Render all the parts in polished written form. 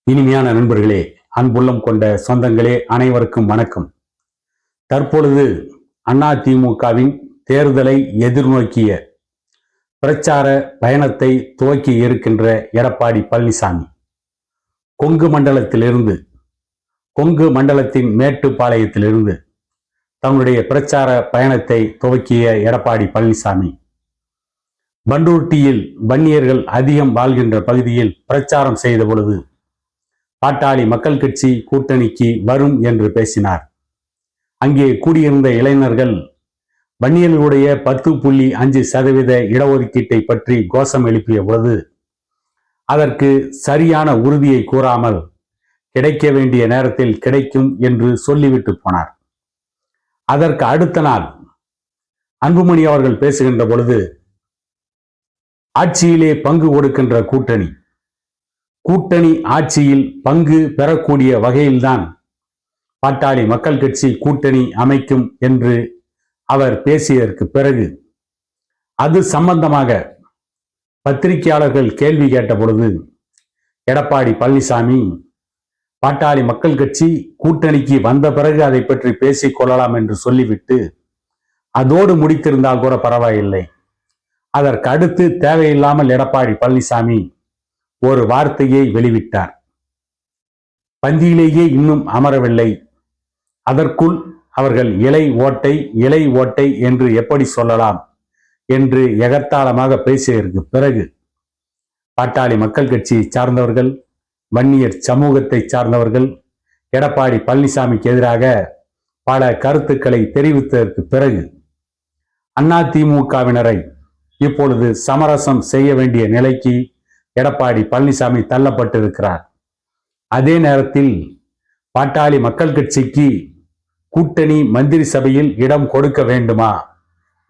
இனிமையான நண்பர்களே, அன்புள்ளம் கொண்ட சொந்தங்களே, அனைவருக்கும் வணக்கம். தற்பொழுது அதிமுகவின் தேர்தலை எதிர்நோக்கிய பிரச்சார பயணத்தை துவக்கி இருக்கின்ற எடப்பாடி பழனிசாமி கொங்கு மண்டலத்தின் மேட்டுப்பாளையத்திலிருந்து தன்னுடைய பிரச்சார பயணத்தை துவக்கிய எடப்பாடி பழனிசாமி பண்டூட்டியில் வன்னியர்கள் அதிகம் வாழ்கின்ற பகுதியில் பிரச்சாரம் செய்த பொழுது பாட்டாளி மக்கள் கட்சி கூட்டணிக்கு வரும் என்று பேசினார். அங்கே கூடியிருந்த இளைஞர்கள் வன்னியர்களுடைய 10.5% இடஒதுக்கீட்டை பற்றி கோஷம் எழுப்பிய பொழுது அதற்கு சரியான உறுதியை கூறாமல் கிடைக்க வேண்டிய நேரத்தில் கிடைக்கும் என்று சொல்லிவிட்டு போனார். அதற்கு அடுத்த நாள் அன்புமணி அவர்கள் பேசுகின்ற பொழுது ஆட்சியிலே பங்கு கொடுக்கின்ற கூட்டணி ஆட்சியில் பங்கு பெறக்கூடிய வகையில்தான் பாட்டாளி மக்கள் கட்சி கூட்டணி அமைக்கும் என்று அவர் பேசியதற்கு பிறகு அது சம்பந்தமாக பத்திரிகையாளர்கள் கேள்வி கேட்ட பொழுது எடப்பாடி பழனிசாமி பாட்டாளி மக்கள் கட்சி கூட்டணிக்கு வந்த பிறகு அதை பற்றி பேசிக் கொள்ளலாம் என்று சொல்லிவிட்டு அதோடு முடித்திருந்தால் கூட பரவாயில்லை, அதற்கு அடுத்து தேவையில்லாமல் எடப்பாடி பழனிசாமி ஒரு வார்த்தையை வெளிவிட்டார். பந்தியிலேயே இன்னும் அமரவில்லை, அதற்குள் அவர்கள் இலை ஓட்டை என்று எப்படி சொல்லலாம் என்று எகத்தாளமாக பேசியதற்கு பிறகு பாட்டாளி மக்கள் கட்சியை சார்ந்தவர்கள், வன்னியர் சமூகத்தை சார்ந்தவர்கள் எடப்பாடி பழனிசாமிக்கு எதிராக பல கருத்துக்களை தெரிவித்ததற்கு பிறகு அதிமுகவினரை இப்பொழுது சமரசம் செய்ய வேண்டிய நிலைக்கு எடப்பாடி பழனிசாமி தள்ளப்பட்டிருக்கிறார். அதே நேரத்தில் பாட்டாளி மக்கள் கட்சிக்கு கூட்டணி மந்திரி சபையில் இடம் கொடுக்க வேண்டுமா?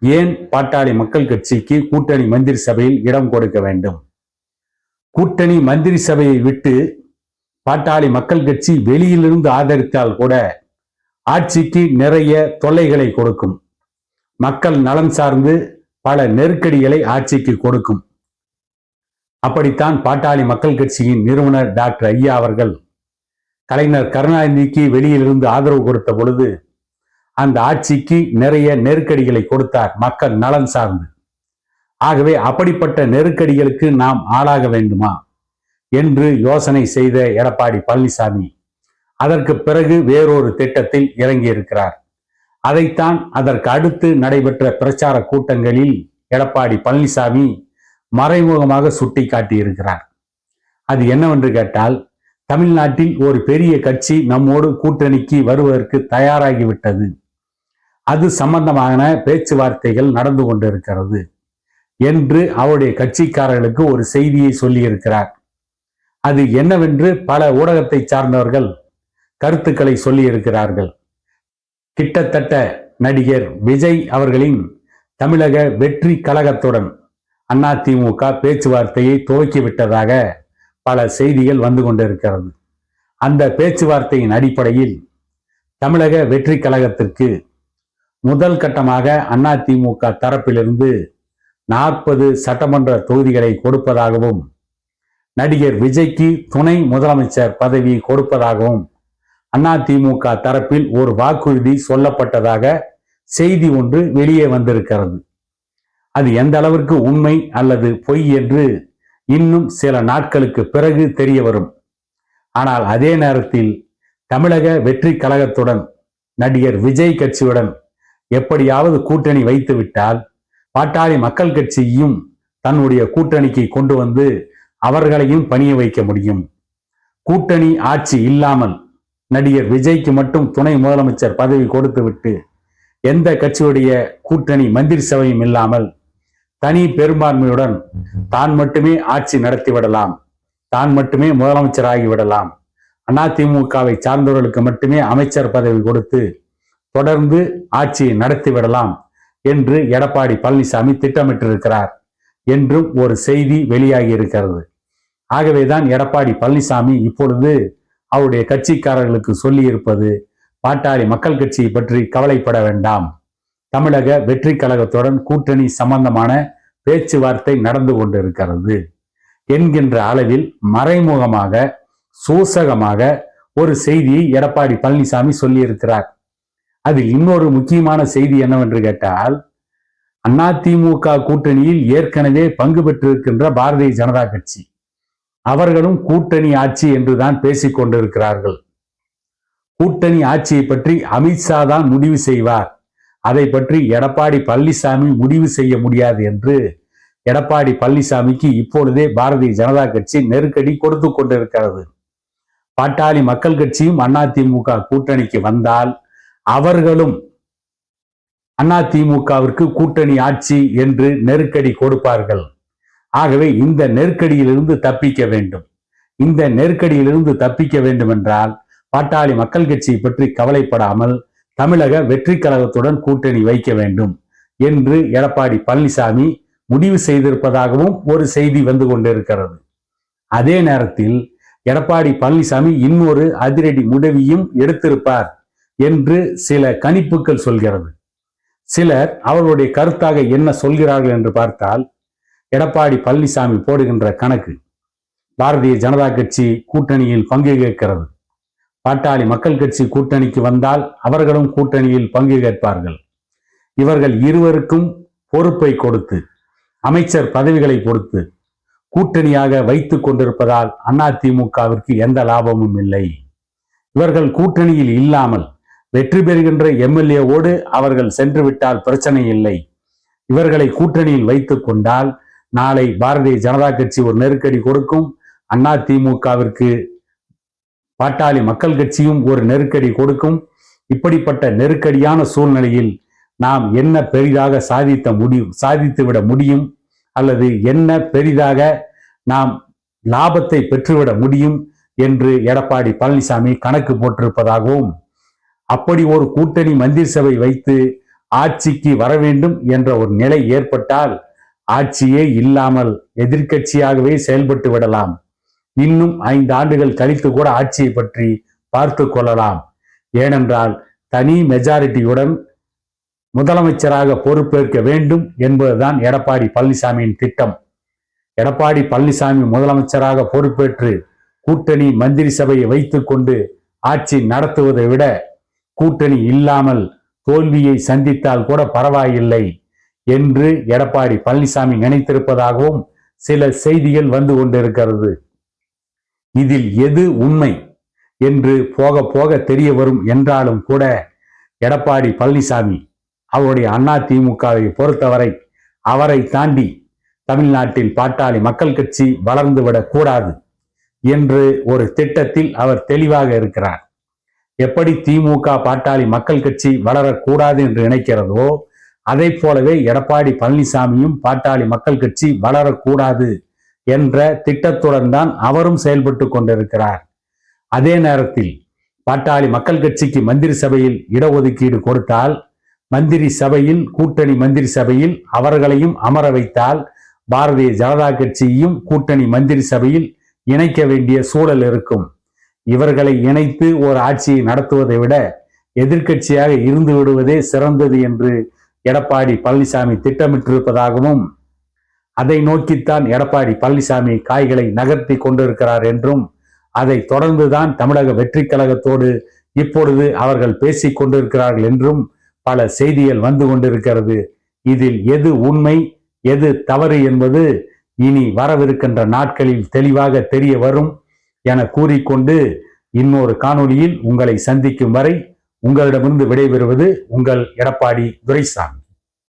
ஏன் பாட்டாளி மக்கள் கட்சிக்கு கூட்டணி மந்திரி சபையில் இடம் கொடுக்க வேண்டும்? கூட்டணி மந்திரி சபையை விட்டு பாட்டாளி மக்கள் கட்சி வெளியிலிருந்து ஆதரித்தால் கூட ஆட்சிக்கு நிறைய தொல்லைகளை கொடுக்கும், மக்கள் நலன் சார்ந்து பல நெருக்கடிகளை ஆட்சிக்கு கொடுக்கும். அப்படித்தான் பாட்டாளி மக்கள் கட்சியின் நிறுவனர் டாக்டர் ஐயா அவர்கள் கலைஞர் கருணாநிதிக்கு வெளியிலிருந்து ஆதரவு கொடுத்த பொழுது அந்த ஆட்சிக்கு நிறைய நெருக்கடிகளை கொடுத்தார், மக்கள் நலன் சார்ந்து. ஆகவே அப்படிப்பட்ட நெருக்கடிகளுக்கு நாம் ஆளாக வேண்டுமா என்று யோசனை செய்த எடப்பாடி பழனிசாமி அதற்கு பிறகு வேறொரு திட்டத்தில் இறங்கியிருக்கிறார். அதைத்தான் அதற்கு அடுத்து நடைபெற்ற பிரச்சார கூட்டங்களில் எடப்பாடி பழனிசாமி மறைமுகமாக சுட்டி காட்டியிருக்கிறார். அது என்னவென்று கேட்டால், தமிழ்நாட்டில் ஒரு பெரிய கட்சி நம்மோடு கூட்டணிக்கு வருவதற்கு தயாராகிவிட்டது, அது சம்பந்தமான பேச்சுவார்த்தைகள் நடந்து கொண்டிருக்கிறது என்று அவருடைய கட்சிக்காரர்களுக்கு ஒரு செய்தியை சொல்லியிருக்கிறார். அது என்னவென்று பல ஊடகத்தை சார்ந்தவர்கள் கருத்துக்களை சொல்லியிருக்கிறார்கள். கிட்டத்தட்ட நடிகர் விஜய் அவர்களின் தமிழக வெற்றி கழகத்துடன் அதிமுக பேச்சுவார்த்தையை துவக்கிவிட்டதாக பல செய்திகள் வந்து கொண்டிருக்கிறது. அந்த பேச்சுவார்த்தையின் அடிப்படையில் தமிழக வெற்றி கழகத்திற்கு முதல் கட்டமாக அதிமுக தரப்பிலிருந்து 40 சட்டமன்ற தொகுதிகளை கொடுப்பதாகவும் நடிகர் விஜய்க்கு துணை முதலமைச்சர் பதவி கொடுப்பதாகவும் அதிமுக தரப்பில் ஒரு வாக்குறுதி சொல்லப்பட்டதாக செய்தி ஒன்று வெளியே வந்திருக்கிறது. அது எந்த அளவிற்கு உண்மை அல்லது பொய் என்று இன்னும் சில நாட்களுக்கு பிறகு தெரிய வரும். ஆனால் அதே நேரத்தில் தமிழக வெற்றி கழகத்துடன் நடிகர் விஜய் கட்சியுடன் எப்படியாவது கூட்டணி வைத்துவிட்டால் பாட்டாளி மக்கள் கட்சியையும் தன்னுடைய கூட்டணிக்கு கொண்டு வந்து அவர்களையும் பணிய வைக்க முடியும். கூட்டணி ஆட்சி இல்லாமல் நடிகர் விஜய்க்கு மட்டும் துணை முதலமைச்சர் பதவி கொடுத்துவிட்டு எந்த கட்சியுடைய கூட்டணி மந்திரி சபையும் இல்லாமல் தனி பெரும்பான்மையுடன் தான் மட்டுமே ஆட்சி நடத்திவிடலாம், தான் மட்டுமே முதலமைச்சராகிவிடலாம், அதிமுகவை சார்ந்தவர்களுக்கு மட்டுமே அமைச்சர் பதவி கொடுத்து தொடர்ந்து ஆட்சியை நடத்திவிடலாம் என்று எடப்பாடி பழனிசாமி திட்டமிட்டிருக்கிறார் என்றும் ஒரு செய்தி வெளியாகி இருக்கிறது. ஆகவேதான் எடப்பாடி பழனிசாமி இப்பொழுது அவருடைய கட்சிக்காரர்களுக்கு சொல்லி இருப்பது, பாட்டாளி மக்கள் கட்சியை பற்றி கவலைப்பட வேண்டாம், தமிழக வெற்றி கழகத்துடன் கூட்டணி சம்பந்தமான பேச்சுவார்த்தை நடந்து கொண்டிருக்கிறது என்கின்ற அளவில் மறைமுகமாக சூசகமாக ஒரு செய்தியை எடப்பாடி பழனிசாமி சொல்லியிருக்கிறார். அதில் இன்னொரு முக்கியமான செய்தி என்னவென்று கேட்டால், அதிமுக கூட்டணியில் ஏற்கனவே பங்கு பெற்றிருக்கின்ற பாரதிய ஜனதா கட்சி அவர்களும் கூட்டணி ஆட்சி என்றுதான் பேசிக் கொண்டிருக்கிறார்கள். கூட்டணி ஆட்சியை பற்றி அமித்ஷா தான் முடிவு செய்வார், அதை பற்றி எடப்பாடி பழனிசாமி முடிவு செய்ய முடியாது என்று எடப்பாடி பழனிசாமிக்கு இப்பொழுதே பாரதிய ஜனதா கட்சி நெருக்கடி கொடுத்து கொண்டிருக்கிறது. பாட்டாளி மக்கள் கட்சியும் அதிமுக கூட்டணிக்கு வந்தால் அவர்களும் அதிமுகவிற்கு கூட்டணி ஆட்சி என்று நெருக்கடி கொடுப்பார்கள். ஆகவே இந்த நெருக்கடியிலிருந்து தப்பிக்க வேண்டும். இந்த நெருக்கடியிலிருந்து தப்பிக்க வேண்டும் என்றால் பாட்டாளி மக்கள் கட்சியை பற்றி கவலைப்படாமல் தமிழக வெற்றி கழகத்துடன் கூட்டணி வைக்க வேண்டும் என்று எடப்பாடி பழனிசாமி முடிவு செய்திருப்பதாகவும் ஒரு செய்தி வந்து கொண்டிருக்கிறது. அதே நேரத்தில் எடப்பாடி பழனிசாமி இன்னொரு அதிரடி முடிவையும் எடுத்திருப்பார் என்று சில கணிப்புகள் சொல்கிறது. சிலர் அவர்களுடைய கருத்தாக என்ன சொல்கிறார்கள் என்று பார்த்தால், எடப்பாடி பழனிசாமி போடுகின்ற கணக்கு, பாரதிய ஜனதா கட்சி கூட்டணியில் பங்கு கேட்கிறது, பாட்டாளி மக்கள் கட்சி கூட்டணிக்கு வந்தால் அவர்களும் கூட்டணியில் பங்கு கேட்பார்கள், இவர்கள் இருவருக்கும் பொறுப்பை கொடுத்து அமைச்சர் பதவிகளை கொடுத்து கூட்டணியாக வைத்துக் கொண்டிருப்பதால் அதிமுகவிற்கு எந்த லாபமும் இல்லை. இவர்கள் கூட்டணியில் இல்லாமல் வெற்றி பெறுகின்ற எம்எல்ஏவோடு அவர்கள் சென்று விட்டால் பிரச்சனை இல்லை. இவர்களை கூட்டணியில் வைத்துக் கொண்டால் நாளை பாரதிய ஜனதா கட்சி ஒரு நெருக்கடி கொடுக்கும், அதிமுகவிற்கு பாட்டாளி மக்கள் கட்சியும் ஒரு நெருக்கடி கொடுக்கும். இப்படிப்பட்ட நெருக்கடியான சூழ்நிலையில் நாம் என்ன பெரிதாக சாதித்துவிட முடியும், அல்லது என்ன பெரிதாக நாம் லாபத்தை பெற்றுவிட முடியும் என்று எடப்பாடி பழனிசாமி கணக்கு போட்டிருப்பதாகவும், அப்படி ஒரு கூட்டணி மந்திரி சபை வைத்து ஆட்சிக்கு வர வேண்டும் என்ற ஒரு நிலை ஏற்பட்டால் ஆட்சியே இல்லாமல் எதிர்க்கட்சியாகவே செயல்பட்டு விடலாம். இன்னும் 5 ஆண்டுகள் கழித்து கூட ஆட்சியை பற்றி பார்த்து கொள்ளலாம். ஏனென்றால் தனி மெஜாரிட்டியுடன் முதலமைச்சராக பொறுப்பேற்க வேண்டும் என்பதுதான் எடப்பாடி பழனிசாமியின் திட்டம். எடப்பாடி பழனிசாமி முதலமைச்சராக பொறுப்பேற்று கூட்டணி மந்திரி சபையை வைத்துக் கொண்டு ஆட்சி நடத்துவதை விட கூட்டணி இல்லாமல் தோல்வியை சந்தித்தால் கூட பரவாயில்லை என்று எடப்பாடி பழனிசாமி நினைத்திருப்பதாகவும் சில செய்திகள் வந்து கொண்டிருக்கிறது. இதில் எது உண்மை என்று போக போக தெரிய வரும் என்றாலும் கூட எடப்பாடி பழனிசாமி அவருடைய அதிமுகவை பொறுத்தவரை அவரை தாண்டி தமிழ்நாட்டில் பாட்டாளி மக்கள் கட்சி வளர்ந்துவிடக் கூடாது என்று ஒரு திட்டத்தில் அவர் தெளிவாக இருக்கிறார். எப்படி திமுக பாட்டாளி மக்கள் கட்சி வளரக்கூடாது என்று நினைக்கிறதோ அதை போலவே எடப்பாடி பழனிசாமியும் பாட்டாளி மக்கள் கட்சி வளரக்கூடாது என்ற திட்டத்துடன் தான் அவரும் செயல்பட்டு கொண்டிருக்கிறார். அதே நேரத்தில் பாட்டாளி மக்கள் கட்சிக்கு மந்திரி சபையில் இடஒதுக்கீடு கொடுத்தால், மந்திரி சபையில் கூட்டணி மந்திரி சபையில் அவர்களையும் அமர வைத்தால் பாரதிய ஜனதா கட்சியையும் கூட்டணி மந்திரி சபையில் இணைக்க வேண்டிய சூழல் இருக்கும். இவர்களை இணைத்து ஒரு ஆட்சியை நடத்துவதை விட எதிர்க்கட்சியாக இருந்து விடுவதே சிறந்தது என்று எடப்பாடி பழனிசாமி திட்டமிட்டிருப்பதாகவும், அதை நோக்கித்தான் எடப்பாடி பழனிசாமி காய்களை நகர்த்தி கொண்டிருக்கிறார் என்றும், அதை தொடர்ந்துதான் தமிழக வெற்றி கழகத்தோடு இப்பொழுது அவர்கள் பேசிக் கொண்டிருக்கிறார்கள் என்றும் பல செய்திகள் வந்து கொண்டிருக்கிறது. இதில் எது உண்மை எது தவறு என்பது இனி வரவிருக்கின்ற நாட்களில் தெளிவாக தெரிய வரும் என கூறிக்கொண்டு இன்னொரு காணொளியில் உங்களை சந்திக்கும் வரை உங்களிடமிருந்து விடைபெறுவது உங்கள் எடப்பாடி துரைசாமி.